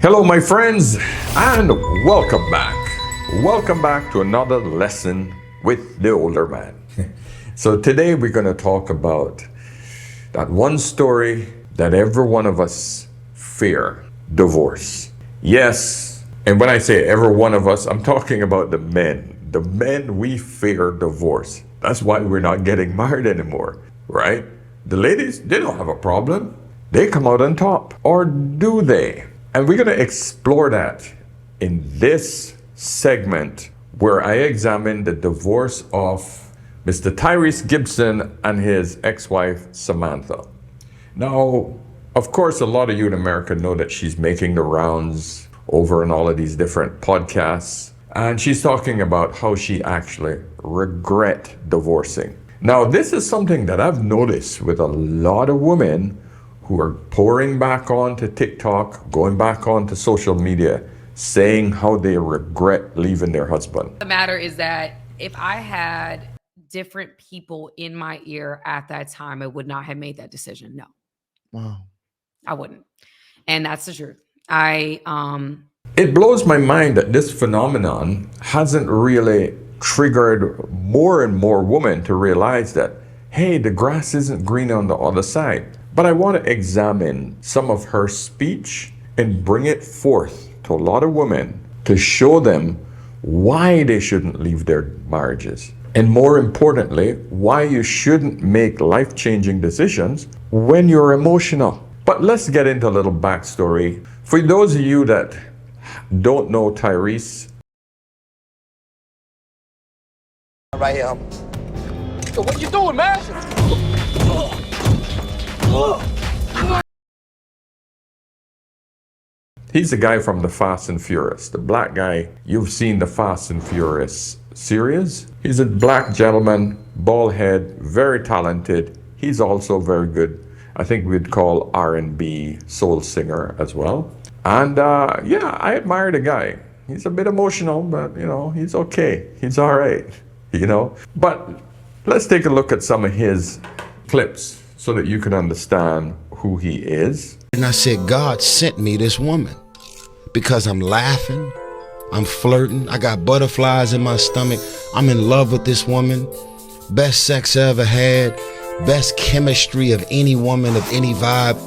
Hello, my friends, and welcome back. Welcome back to another lesson with the older man. So today we're going to talk about that one story that every one of us fear: divorce. Yes, and when I say every one of us, I'm talking about the men. The men, we fear divorce. That's why we're not getting married anymore, right? The ladies, they don't have a problem. They come out on top. Or do they? And we're going to explore that in this segment where I examine the divorce of Mr. Tyrese Gibson and his ex-wife, Samantha. Now, of course, a lot of you in America know that she's making the rounds over in all of these different podcasts. And she's talking about how she actually regret divorcing. Now, this is something that I've noticed with a lot of women who are pouring back onto TikTok, going back onto social media, saying how they regret leaving their husband. The matter is that if I had different people in my ear at that time, I would not have made that decision. No. Wow. I wouldn't. And that's the truth. It blows my mind that this phenomenon hasn't really triggered more and more women to realize that, hey, the grass isn't green on the other side. But I want to examine some of her speech and bring it forth to a lot of women to show them why they shouldn't leave their marriages. And more importantly, why you shouldn't make life-changing decisions when you're emotional. But let's get into a little backstory. For those of you that don't know Tyrese. Right here. So what you doing, man? He's the guy from the Fast and Furious, the black guy. You've seen the Fast and Furious series. He's a black gentleman, bald head, very talented. He's also very good. I think we'd call R&B soul singer as well. And yeah, I admire the guy. He's a bit emotional, but you know, he's okay. He's all right, you know. But let's take a look at some of his clips so that you can understand who he is. And I said, God sent me this woman because I'm laughing, I'm flirting, I got butterflies in my stomach, I'm in love with this woman, best sex I ever had, best chemistry of any woman, of any vibe.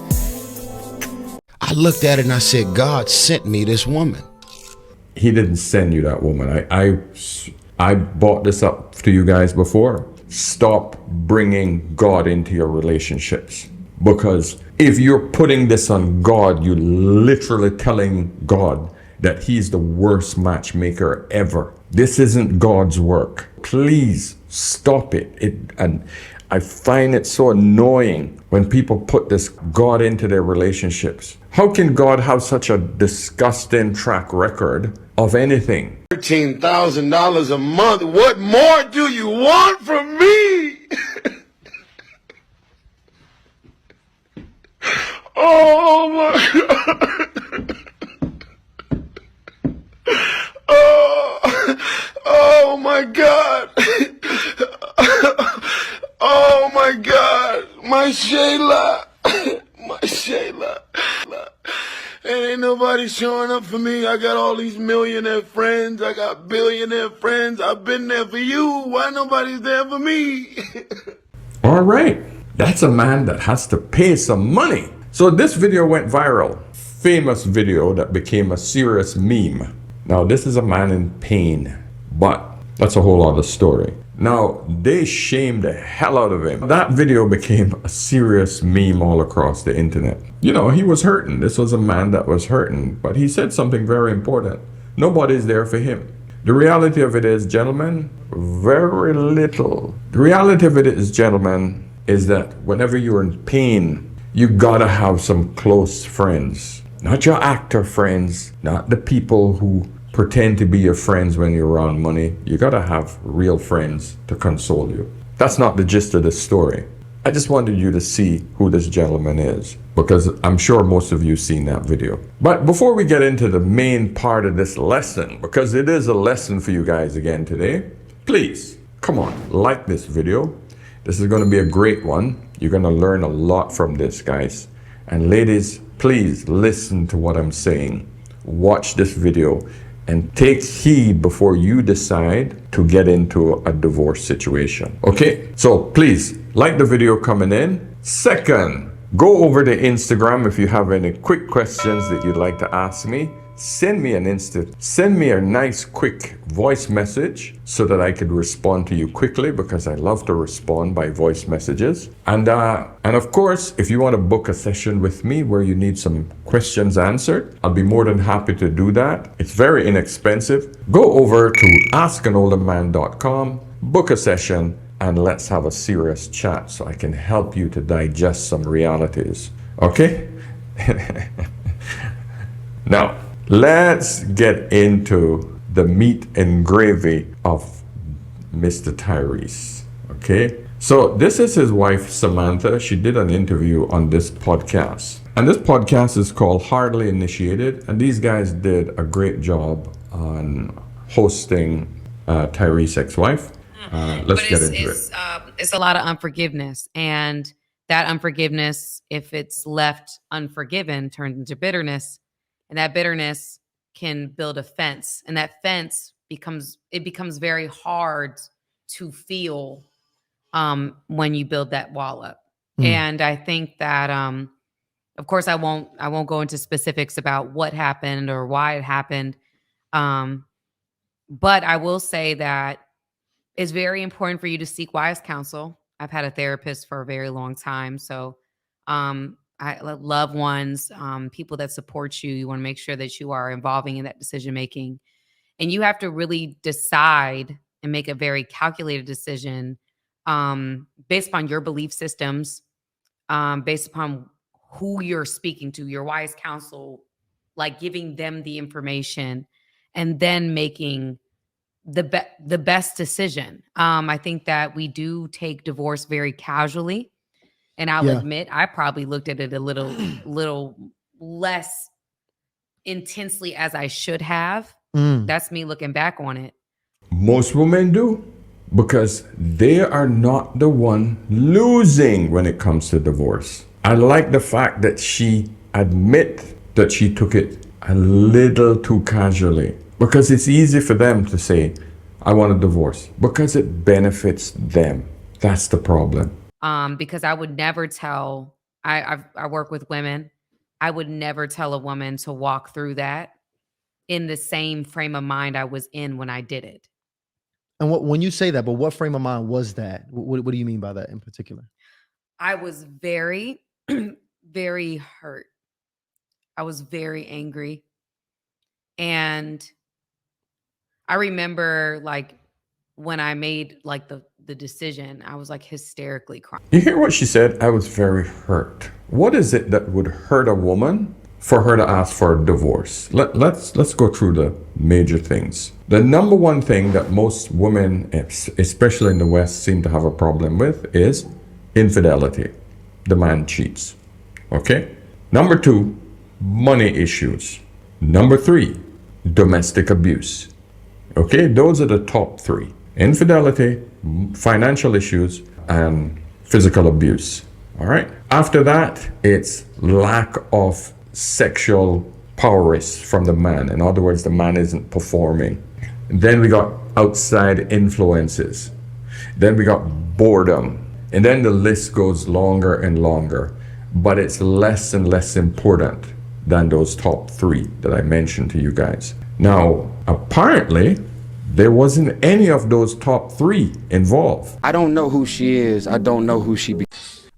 I looked at it and I said, God sent me this woman. He didn't send you that woman. I brought this up to you guys before. Stop bringing God into your relationships. Because if you're putting this on God, you're literally telling God that he's the worst matchmaker ever. This isn't God's work. Please stop it. And I find it so annoying when people put this God into their relationships. How can God have such a disgusting track record of anything? $13,000 a month. What more do you want from me? Oh my God. Oh my God. Oh my God. My Shayla. My Shayla. And ain't nobody showing up for me. I got all these millionaire friends. I got billionaire friends. I've been there for you. Why nobody's there for me? All right. That's a man that has to pay some money. So this video went viral. Famous video that became a serious meme. Now this is a man in pain, but that's a whole other story. Now they shamed the hell out of him. That video became a serious meme all across the internet. You know, he was hurting. This was a man that was hurting, but he said something very important. Nobody's there for him. The reality of it is, gentlemen, very little. The reality of it is, gentlemen, is that whenever you're in pain, you gotta have some close friends. Not your actor friends, not the people who pretend to be your friends when you're around money. You gotta have real friends to console you. That's not the gist of this story. I just wanted you to see who this gentleman is, because I'm sure most of you seen that video. But before we get into the main part of this lesson, because it is a lesson for you guys again today, please, come on, like this video. This is gonna be a great one. You're gonna learn a lot from this, guys. And ladies, please listen to what I'm saying. watch this video and take heed before you decide to get into a divorce situation. Okay, so please like the video coming in. Second, go over to Instagram if you have any quick questions that you'd like to ask me. Send me a nice quick voice message so that I could respond to you quickly, because I love to respond by voice messages. And of course, if you want to book a session with me where you need some questions answered, I'll be more than happy to do that. It's very inexpensive. Go over to askanolderman.com, book a session, and let's have a serious chat so I can help you to digest some realities. Okay? Now, let's get into the meat and gravy of Mr. Tyrese. Okay? So this is his wife, Samantha. She did an interview on this podcast. And this podcast is called Hardly Initiated. And these guys did a great job on hosting Tyrese's ex-wife. Let's get into it. It's a lot of unforgiveness. And that unforgiveness, if it's left unforgiven, turns into bitterness. And that bitterness can build a fence. And that fence becomes very hard to feel when you build that wall up. And I think that, of course, I won't go into specifics about what happened or why it happened. But I will say that it's very important for you to seek wise counsel. I've had a therapist for a very long time. So loved ones, people that support you, you want to make sure that you are involving in that decision making. And you have to really decide and make a very calculated decision based upon your belief systems, based upon who you're speaking to, your wise counsel, like giving them the information and then making the best decision. I think that we do take divorce very casually, and I'll admit I probably looked at it a little less intensely as I should have. That's me looking back on it. Most women do, because they are not the one losing when it comes to divorce. I like the fact that she admit that she took it a little too casually, because it's easy for them to say, I want a divorce, because it benefits them. That's the problem. Because I would never tell, I work with women. I would never tell a woman to walk through that in the same frame of mind I was in when I did it. And when you say that, but what frame of mind was that? What do you mean by that in particular? I was very, very hurt. I was very angry. And I remember like when I made like the decision, I was like hysterically crying. You hear what she said? I was very hurt. What is it that would hurt a woman for her to ask for a divorce? Let's go through the major things. The number one thing that most women, especially in the West, seem to have a problem with is infidelity. The man cheats. Okay? Number two, money issues. Number three, domestic abuse. Okay? Those are the top three. Infidelity, financial issues, and physical abuse. All right? After that, it's lack of sexual prowess from the man. In other words, the man isn't performing. Then we got outside influences. Then we got boredom. And then the list goes longer and longer. But it's less and less important than those top three that I mentioned to you guys. Now, apparently, there wasn't any of those top three involved. I don't know who she is. I don't know who she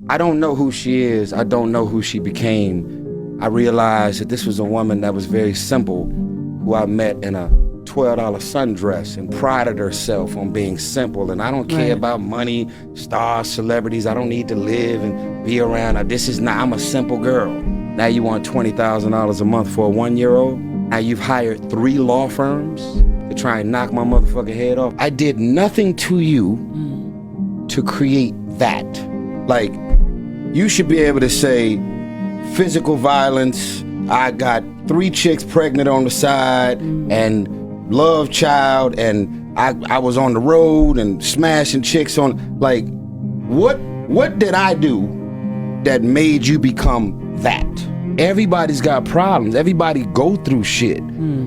I don't know who she is. I don't know who she became. I realized that this was a woman that was very simple, who I met in a $12 sundress and prided herself on being simple. And I don't care about money, stars, celebrities. I don't need to live and be around. This is not, I'm a simple girl. Now you want $20,000 a month for a 1-year-old? Now you've hired 3 law firms to try and knock my motherfucking head off. I did nothing to you to create that. Like, you should be able to say physical violence, I got 3 chicks pregnant on the side, and love child, and I was on the road and smashing chicks on, like, what did I do that made you become that? Everybody's got problems. Everybody go through shit.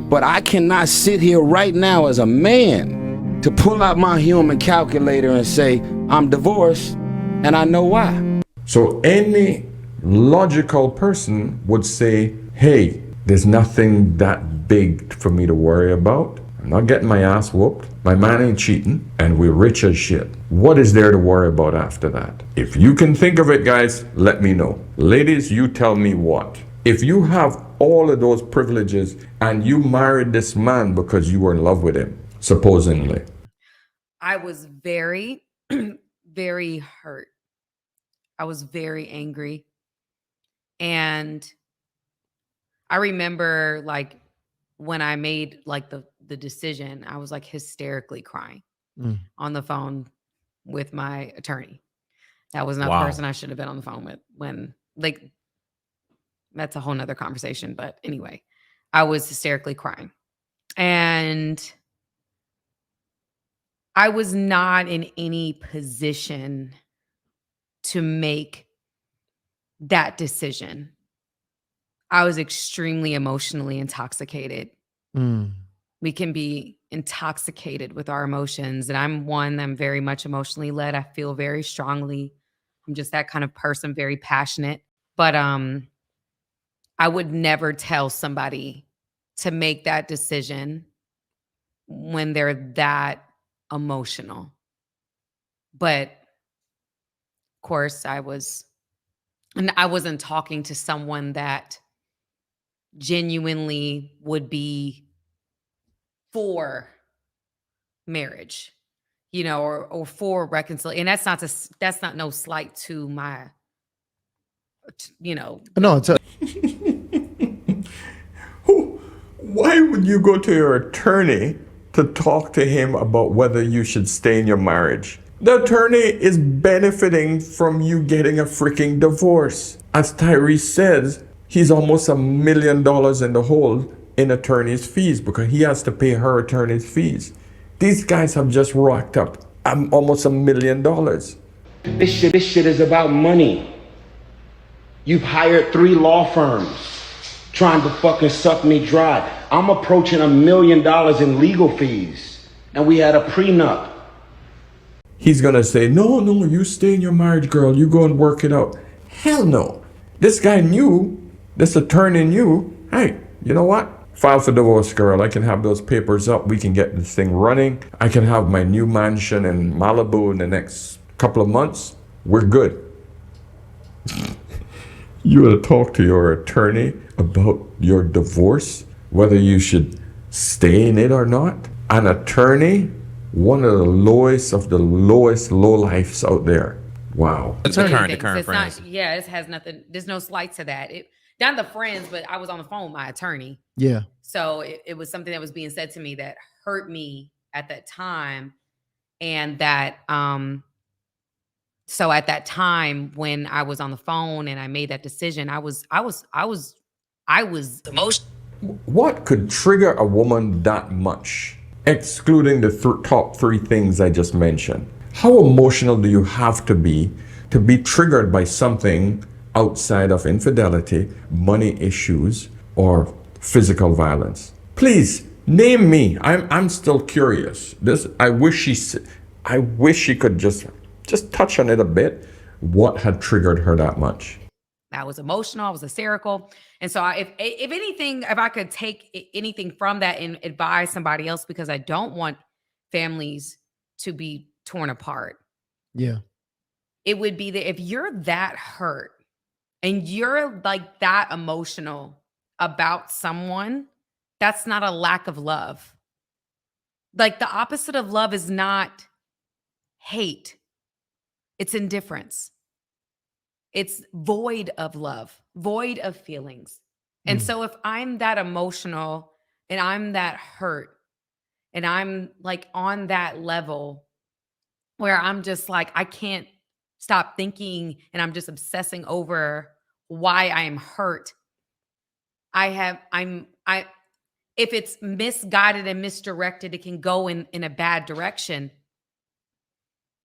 But I cannot sit here right now as a man to pull out my human calculator and say, I'm divorced, and I know why. So any logical person would say, hey, there's nothing that big for me to worry about. I'm not getting my ass whooped. My man ain't cheating, and we're rich as shit. What is there to worry about after that? If you can think of it, guys, let me know. Ladies, you tell me what. If you have all of those privileges and you married this man because you were in love with him, supposedly. I was very, very hurt. I was very angry. And I remember like when I made like the decision, I was like hysterically crying on the phone with my attorney. That was not the person I should have been on the phone with when like that's a whole nother conversation. But anyway, I was hysterically crying. And I was not in any position to make that decision. I was extremely emotionally intoxicated. We can be intoxicated with our emotions. And I'm very much emotionally led. I feel very strongly. I'm just that kind of person, very passionate. But I would never tell somebody to make that decision when they're that emotional. But of course, I wasn't talking to someone that genuinely would be for marriage, or for reconciliation. And that's not no slight to my, No, it's Why would you go to your attorney to talk to him about whether you should stay in your marriage? The attorney is benefiting from you getting a freaking divorce. As Tyrese says, he's almost $1 million in the hole in attorney's fees because he has to pay her attorney's fees. These guys have just racked up almost $1 million. This shit is about money. You've hired 3 law firms trying to fucking suck me dry. I'm approaching $1 million in legal fees, and we had a prenup. He's gonna say, no, you stay in your marriage, girl. You go and work it out. Hell no. This guy knew, this attorney knew, hey, you know what? File for divorce, girl. I can have those papers up. We can get this thing running. I can have my new mansion in Malibu in the next couple of months. We're good. You would talk to your attorney about your divorce, whether you should stay in it or not. An attorney, one of the lowest lowlifes out there. Wow. It's the current It's friends. not, it has nothing. There's no slight to that. Not the friends, but I was on the phone with my attorney. yeah. So it was something that was being said to me that hurt me at that time. And that, so at that time when I was on the phone and I made that decision, I was the most. What could trigger a woman that much, excluding the top 3 things I just mentioned? How emotional do you have to be triggered by something outside of infidelity, money issues, or physical violence? Please name me. I'm still curious. I wish she could just touch on it a bit. What had triggered her that much? I was emotional. I was hysterical. And so if anything, if I could take anything from that and advise somebody else, because I don't want families to be torn apart. Yeah. It would be that if you're that hurt and you're like that emotional about someone, that's not a lack of love. Like the opposite of love is not hate. It's indifference. It's void of love, void of feelings. And so if I'm that emotional and I'm that hurt and I'm like on that level where I'm just like, I can't stop thinking and I'm just obsessing over why I am hurt. If it's misguided and misdirected, it can go in a bad direction.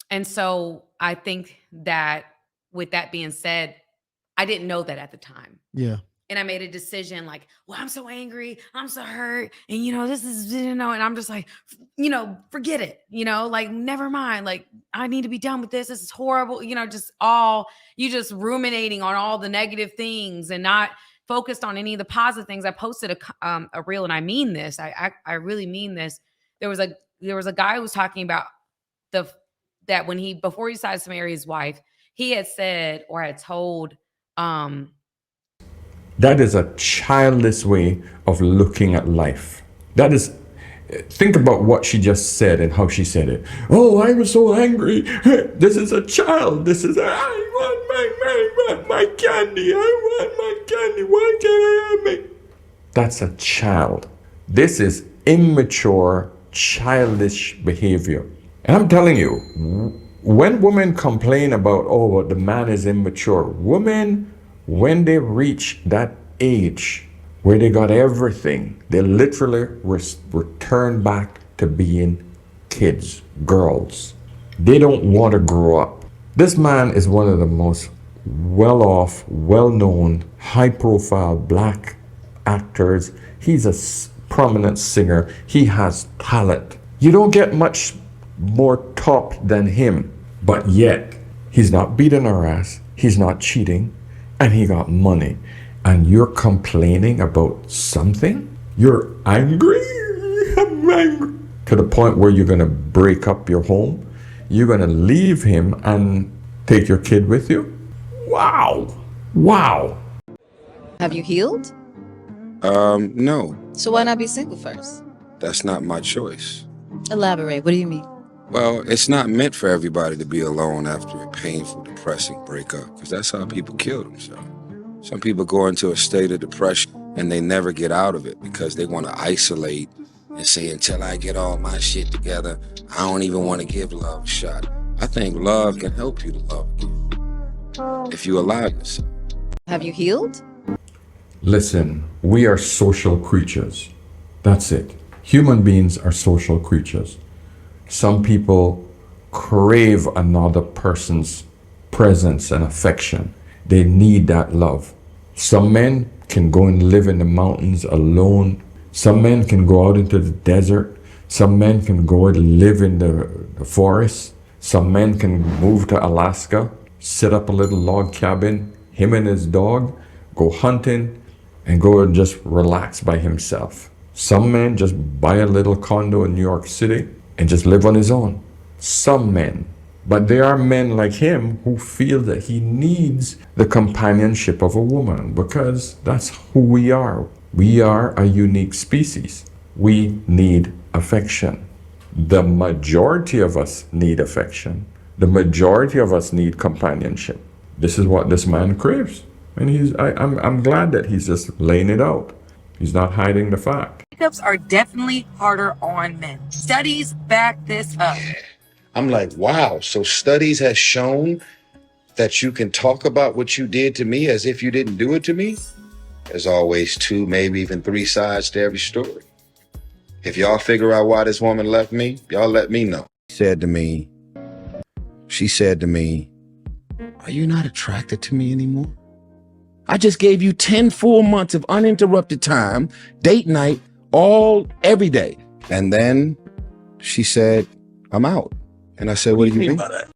And so I think that with that being said, I didn't know that at the time. Yeah. and I made a decision like, well, I'm so angry, I'm so hurt, and this is, and I'm just like, forget it, like, never mind, like, I need to be done with this. This is horrible, just all you just ruminating on all the negative things and not focused on any of the positive things. I posted a reel, and I mean this. I really mean this. There was a guy who was talking about that when before he decided to marry his wife, he had said or had told That is a childish way of looking at life. Think about what she just said and how she said it. Oh, I was so angry. This is a child. I want my candy. I want my candy. Why can't I have it? That's a child. This is immature, childish behavior. And I'm telling you, when women complain about, oh, the man is immature, women, when they reach that age where they got everything, they literally return back to being kids, girls. They don't want to grow up. This man is one of the most well-off, well-known, high-profile black actors. He's a prominent singer. He has talent. You don't get much more top than him, but yet he's not beating her ass, he's not cheating, and he got money. And you're complaining about something? You're angry? I'm angry. To the point where you're gonna break up your home? You're gonna leave him and take your kid with you? Wow. Wow. Have you healed? No, So why not be single first? that's not my choice. Elaborate. What do you mean? Well, it's not meant for everybody to be alone after a painful, depressing breakup, because that's how people kill themselves. Some people go into a state of depression and they never get out of it because they want to isolate and say, until I get all my shit together, I don't even want to give love a shot. I think love can help you to love again if you allow yourself. Have you healed? Listen, we are social creatures. That's it. Human beings are social creatures. Some people crave another person's presence and affection. They need that love. Some men can go and live in the mountains alone. Some men can go out into the desert. Some men can go and live in the forest. Some men can move to Alaska, set up a little log cabin, him and his dog, go hunting, and go and just relax by himself. Some men just buy a little condo in New York City and just live on his own. Some men. But there are men like him who feel that he needs the companionship of a woman because that's who we are. We are a unique species. We need affection. The majority of us need affection. The majority of us need companionship. This is what this man craves. And I'm glad that he's just laying it out. He's not hiding the fact. Breakups are definitely harder on men. Studies back this up. I'm like, wow, so studies has shown that you can talk about what you did to me as if you didn't do it to me? There's always two, maybe even three sides to every story. If y'all figure out why this woman left me, y'all let me know. She said to me, are you not attracted to me anymore? I just gave you 10 full months of uninterrupted time, date night, every day. And then she said, I'm out. And I said, what do you mean by that?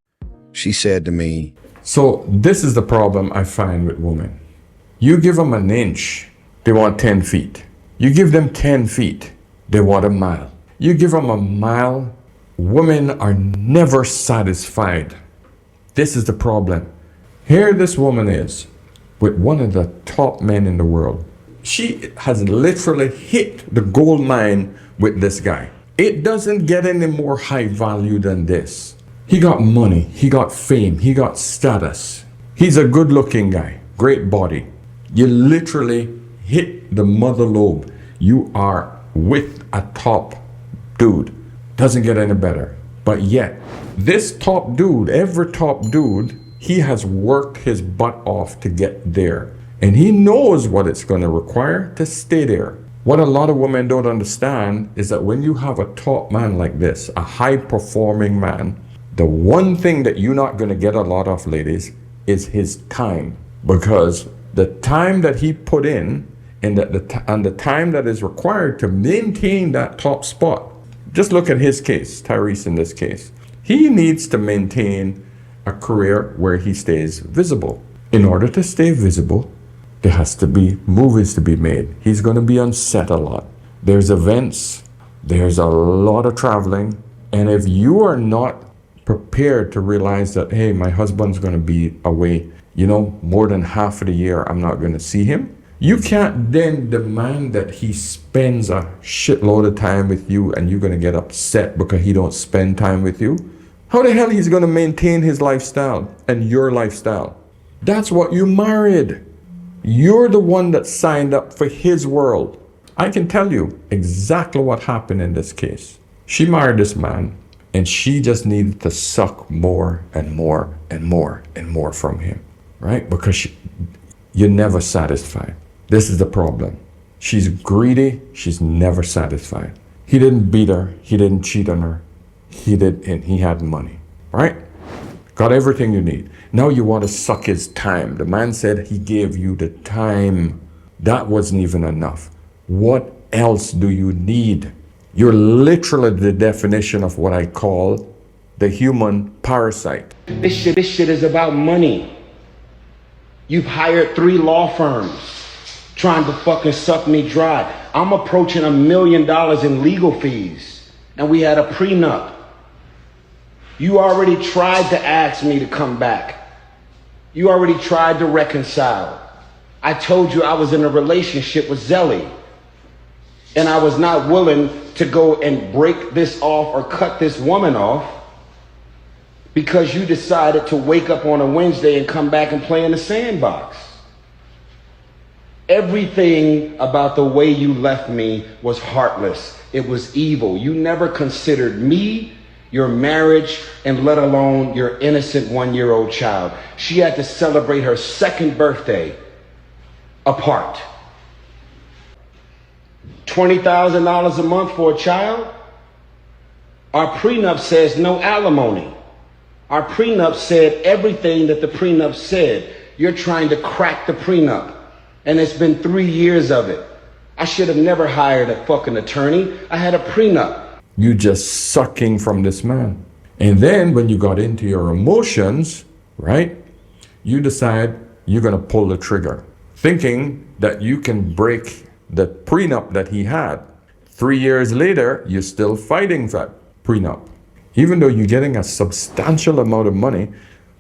She said to me, So this is the problem I find with women. You give them an inch, they want 10 feet. You give them 10 feet, they want a mile. You give them a mile, women are never satisfied. This is the problem. Here this woman is with one of the top men in the world. She has literally hit the gold mine with this guy. It doesn't get any more high value than this. He got money, he got fame, he got status. He's a good looking guy, great body. You literally hit the mother lobe. You are with a top dude. Doesn't get any better. But yet, this top dude, every top dude, he has worked his butt off to get there. And he knows what it's going to require to stay there. What a lot of women don't understand is that when you have a top man like this, a high performing man, the one thing that you're not going to get a lot of, ladies, is his time. Because the time that he put in and the time that is required to maintain that top spot. Just look at his case, Tyrese in this case. He needs to maintain a career where he stays visible. In order to stay visible, there has to be movies to be made. He's going to be on set a lot. There's events, there's a lot of traveling. And if you are not prepared to realize that, hey, my husband's going to be away, more than half of the year, I'm not going to see him. You can't then demand that he spends a shitload of time with you and you're going to get upset because he don't spend time with you. How the hell he's going to maintain his lifestyle and your lifestyle? That's what you married. You're the one that signed up for his world. I can tell you exactly what happened in this case. She married this man and she just needed to suck more and more and more and more from him, right? Because you're never satisfied. This is the problem. She's greedy. She's never satisfied. He didn't beat her. He didn't cheat on her. He did, and he had money, right? Got everything you need. Now you want to suck his time. The man said he gave you the time. That wasn't even enough. What else do you need? You're literally the definition of what I call the human parasite. This shit is about money. You've hired 3 law firms trying to fucking suck me dry. I'm approaching $1 million in legal fees, and we had a prenup. You already tried to ask me to come back. You already tried to reconcile. I told you I was in a relationship with Zelly, and I was not willing to go and break this off or cut this woman off because you decided to wake up on a Wednesday and come back and play in the sandbox. Everything about the way you left me was heartless. It was evil. You never considered me, your marriage, and let alone your innocent 1-year-old child. She had to celebrate her 2nd birthday apart. $20,000 a month for a child? Our prenup says no alimony. Our prenup said everything that the prenup said. You're trying to crack the prenup. And it's been 3 years of it. I should have never hired a fucking attorney. I had a prenup. You just sucking from this man. And then when you got into your emotions, right, you decide you're going to pull the trigger, thinking that you can break the prenup that he had. 3 years later, you're still fighting that prenup. Even though you're getting a substantial amount of money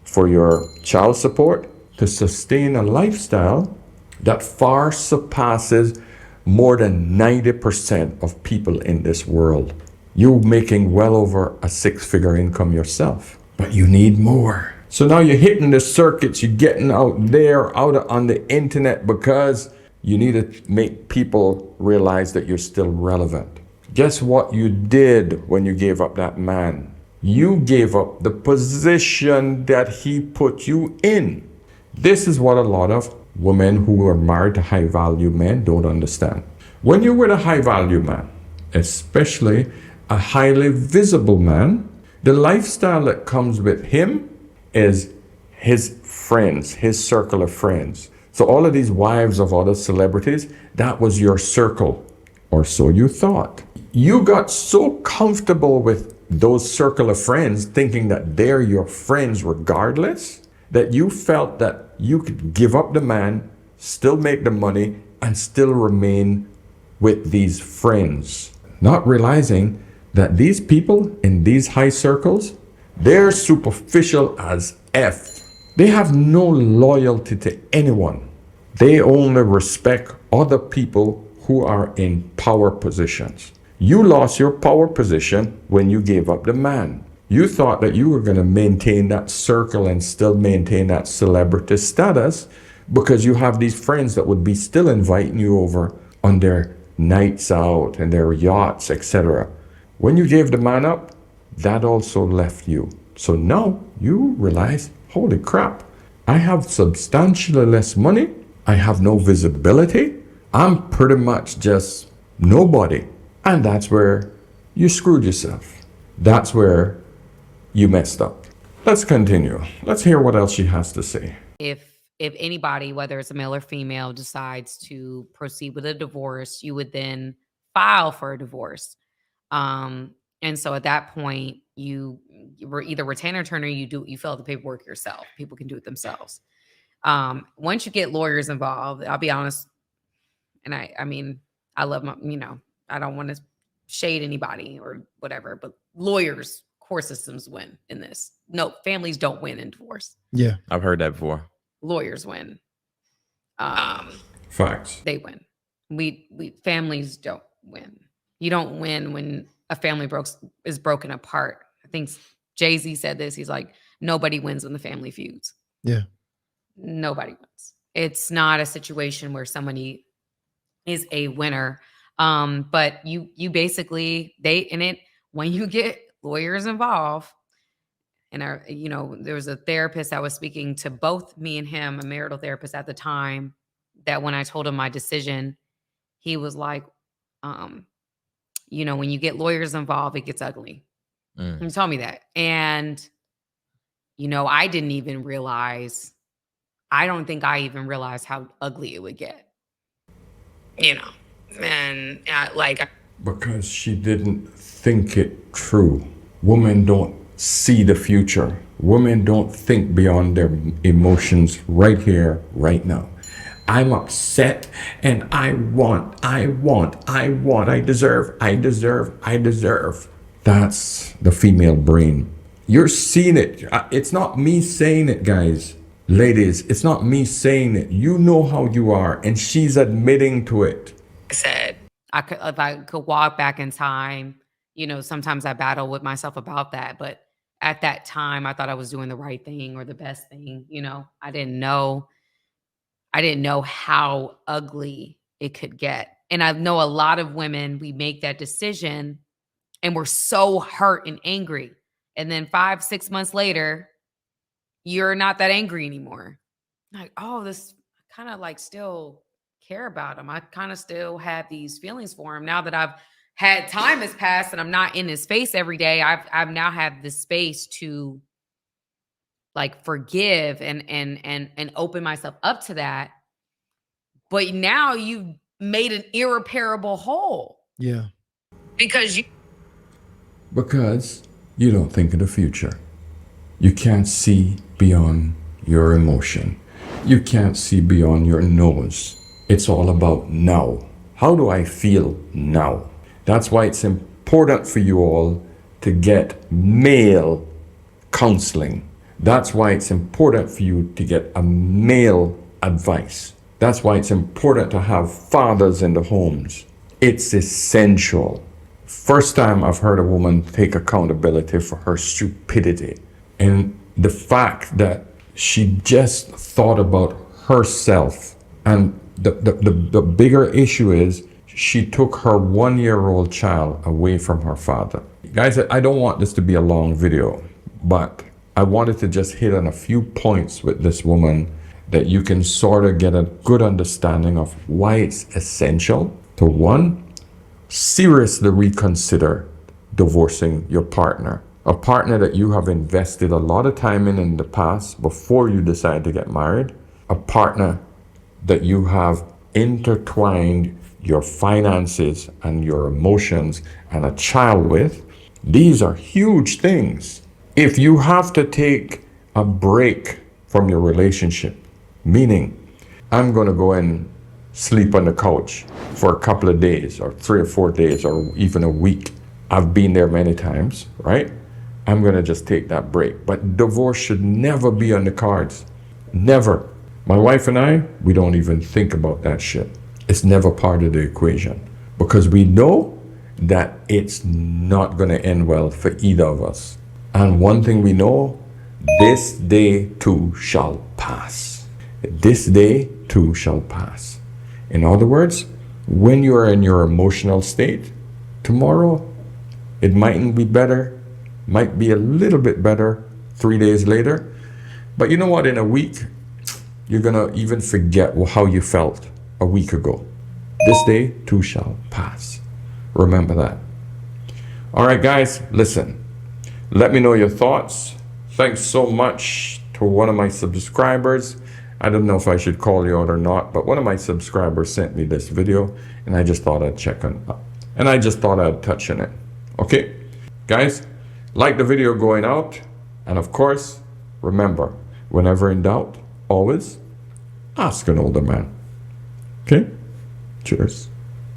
for your child support to sustain a lifestyle that far surpasses more than 90% of people in this world. You're making well over a 6-figure income yourself, but you need more. So now you're hitting the circuits, you're getting out there, on the internet because you need to make people realize that you're still relevant. Guess what you did when you gave up that man? You gave up the position that he put you in. This is what a lot of women who are married to high-value men don't understand. When you're with a high-value man, especially a highly visible man, the lifestyle that comes with him is his friends, his circle of friends. So all of these wives of other celebrities, that was your circle, or so you thought. You got so comfortable with those circle of friends, thinking that they're your friends regardless, that you felt that you could give up the man, still make the money, and still remain with these friends. Not realizing that these people in these high circles, they're superficial as F. They have no loyalty to anyone. They only respect other people who are in power positions. You lost your power position when you gave up the man. You thought that you were going to maintain that circle and still maintain that celebrity status because you have these friends that would be still inviting you over on their nights out and their yachts, etc. When you gave the man up, that also left you. So now you realize, holy crap, I have substantially less money. I have no visibility. I'm pretty much just nobody. And that's where you screwed yourself. That's where you messed up. Let's continue. Let's hear what else she has to say. If if anybody, whether it's a male or female, decides to proceed with a divorce, you would then file for a divorce. And so at that point, you were either retain or attorney, you fill out the paperwork yourself. People can do it themselves. Once you get lawyers involved, I'll be honest, and I mean, I love my, I don't want to shade anybody or whatever, but lawyers, court systems win in this. No, families don't win in divorce. Yeah. I've heard that before. Lawyers win. Facts. They win. We families don't win. You don't win when a family is broken apart. I think Jay-Z said this. He's like, nobody wins when the family feuds. Yeah. Nobody wins. It's not a situation where somebody is a winner. But you basically, when you get lawyers involved, and there was a therapist that was speaking to both me and him, a marital therapist at the time, that when I told him my decision, he was like, when you get lawyers involved, it gets ugly. He told me that. And, I didn't even realize, I don't think I even realized how ugly it would get. And Because she didn't think it through. Women don't see the future. Women don't think beyond their emotions right here, right now. I'm upset and I deserve. That's the female brain. You're seeing it. It's not me saying it, guys. Ladies, it's not me saying it. You know how you are, and she's admitting to it. Said if I could walk back in time, sometimes I battle with myself about that, but at that time I thought I was doing the right thing or the best thing. I didn't know how ugly it could get. And I know a lot of women, we make that decision and we're so hurt and angry, and then 5-6 months later you're not that angry anymore. Like, oh, this kind of still care about him. I kind of still have these feelings for him now that I've had time has passed and I'm not in his face every day. I've now have the space to forgive and open myself up to that. But now you've made an irreparable hole. Yeah. Because you don't think of the future. You can't see beyond your emotion. You can't see beyond your nose. It's all about now. How do I feel now? That's why it's important for you all to get male counseling. That's why it's important for you to get a male advice. That's why it's important to have fathers in the homes. It's essential. First time I've heard a woman take accountability for her stupidity. And the fact that she just thought about herself. And the bigger issue is she took her 1-year-old child away from her father. Guys, I don't want this to be a long video, but I wanted to just hit on a few points with this woman that you can sort of get a good understanding of why it's essential to, one, seriously reconsider divorcing your partner. A partner that you have invested a lot of time in the past before you decide to get married. A partner that you have intertwined your finances and your emotions and a child with. These are huge things. If you have to take a break from your relationship, meaning I'm going to go and sleep on the couch for a couple of days or 3 or 4 days or even a week. I've been there many times, right? I'm going to just take that break. But divorce should never be on the cards. Never. My wife and I, we don't even think about that shit. It's never part of the equation because we know that it's not going to end well for either of us. And one thing we know, this day too shall pass. This day too shall pass. In other words, when you are in your emotional state, tomorrow, it mightn't be better, might be a little bit better 3 days later. But you know what, in a week, you're gonna even forget how you felt a week ago. This day too shall pass. Remember that. All right, guys, listen. Let me know your thoughts. Thanks so much to one of my subscribers. I don't know if I should call you out or not, but one of my subscribers sent me this video, and I just thought I'd check on it. And I just thought I'd touch on it. Okay? Guys, like the video going out, and of course, remember, whenever in doubt, always ask an older man. Okay? Cheers.